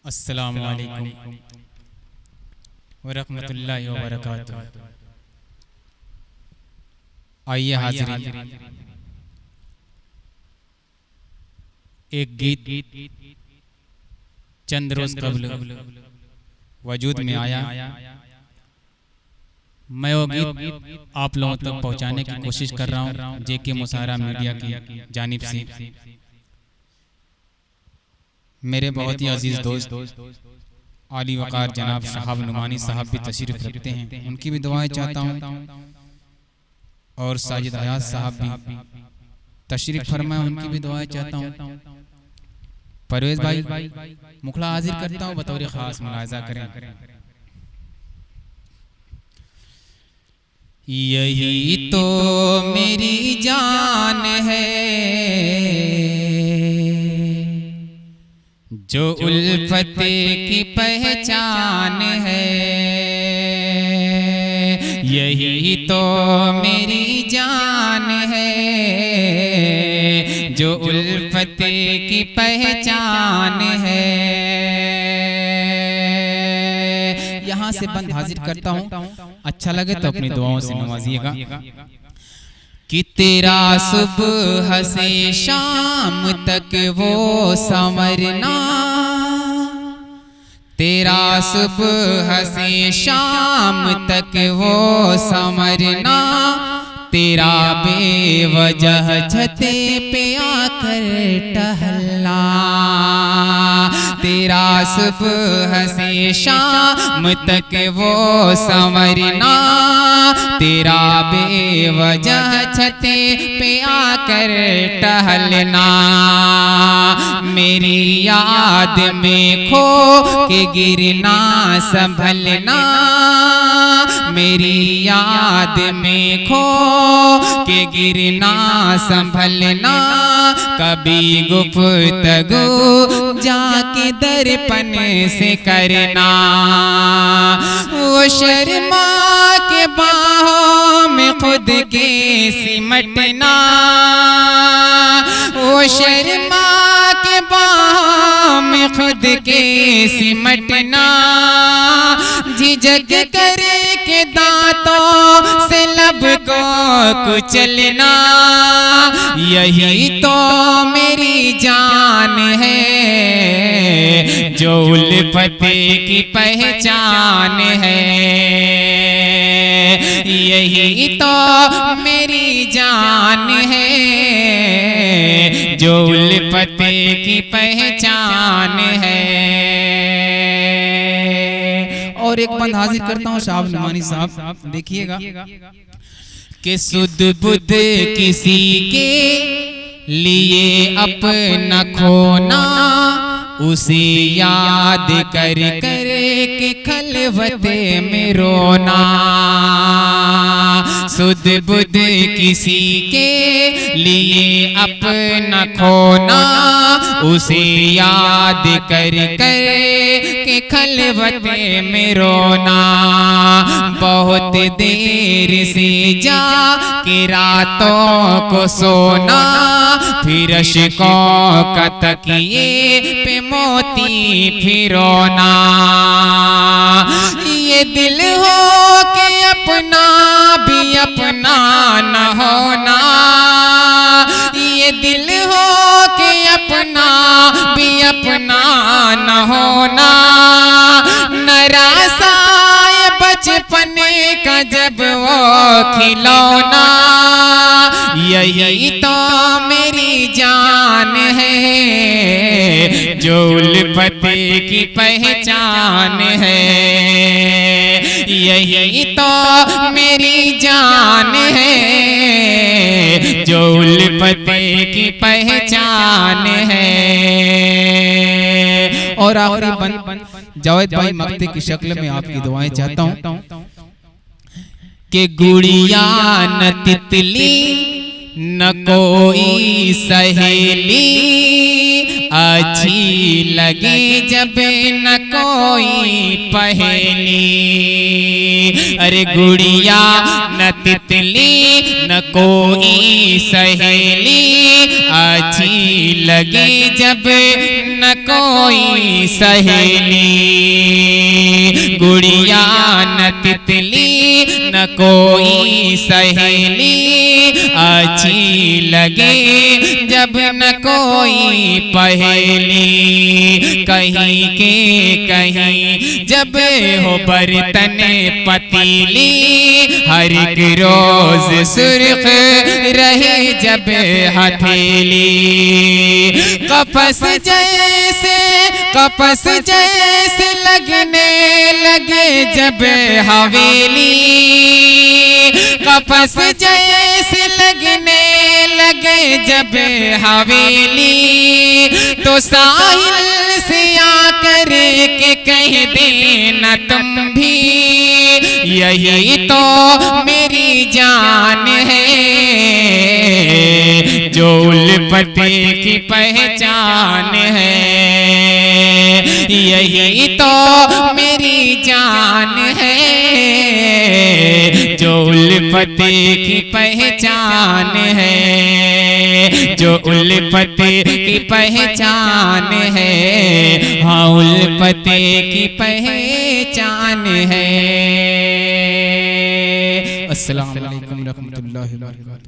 अस्सलामु अलैकुम व रहमतुल्लाहि व बरकातुहू। आइए हाज़िरीन, एक गीत चंद रोज कबल वजूद में आया। मैं वो गीत आप लोगों तक पहुंचाने की कोशिश कर रहा हूं जेके मुसारा मीडिया की जानिब से। मेरे बहुत ही अजीज दोस्त आली वकार जनाब शहाब नुमानी साहब भी तशरीफ रखते हैं, उनकी भी दुआएं चाहता हूं। और साजिद हयात साहब भी तशरीफ फरमाए, उनकी भी दुआएं चाहता हूं। परवेज भाई मुखला हाजिर करता हूं, बतौर खास मुलाजा करें। यही तो मेरी जान है जो उल्फत की पहचान है। यही तो मेरी जान है जो उल्फत की पहचान है। यहाँ से बंद हाजिर करता हूँ, अच्छा लगे तो अपनी दुआओं से नवाजिएगा। कि तेरा सुबह से शाम तक वो संवरना, तेरा सुबह से शाम तक वो संवरना, तेरा बेवजह छते पे आकर टहलना। तेरा सुबह से शाम तक वो संवरना, तेरा बेवजह छते पे आकर टहलना। मेरी याद में खो के गिरना संभलना, मेरी याद में खो के गिरना संभलना। कभी गुफ्तगू जाके दर्पण से करना, वो शर्मा के बाहों में खुद के सिमटना, वो शर्मा के बाहों में खुद के सिमटना। झिझक करके दांतों से लब को कुचलना। यही तो मेरी जान है जो उल्फत की पहचान है। यही तो मेरी जान है जो उल्फत की पहचान है। और एक बंद हाजिर करता हूँ शहाब नुमानी साहब, देखिएगा कि सुध बुध किसी के लिए अपना खोना, उसे याद कर कर के खलवते में रोना। सुध बुध किसी के लिए अपना खोना, उसे याद कर कर के खलवते में रोना। बहुत देर से जा के रातों को सोना, फिर अश्कों का तकिए पे मोती फिरोना। ये दिल हो के अपना भी अपना न होना, ये दिल हो के अपना भी अपना न होना। नरासाए बचपन का जब वो खिलौना। यही तो मेरी जान है जो उल्फत की पहचान है। यही तो मेरी जान है जो उल्फत की पहचान है। और आखिरी बंद जावेद भाई मक्ते की शक्ल में आपकी दुआएं चाहता हूं कि गुड़िया न तितली न कोई सहेली, अच्छी लगे जब न कोई पहेली। अरे गुड़िया न तितली न कोई सहेली, अच्छी लगे जब न कोई कोई सहेली, गुड़िया न तितली न कोई सहेली, अच्छी लगे जब न कोई पहेली। कहीं के कहीं जब हो बर्तन पतीली, हर एक रोज सुर्ख रहे जब हथेली। कपस जैसे लगने लगे जब हवेली, कपस जैसे लगने लगे जब हवेली, तो साहिल से आकर के कह देना तुम भी, यही तो मेरी जान है, जो उल्फते की पहचान है। यही तो मेरी जान है, जो उल्फते की पहचान है, जो उल्फते की पहचान है। हाँ, उल्फते की पहचान है। अस्सलाम वालेकुम रहमतुल्लाहि व बरकातहू।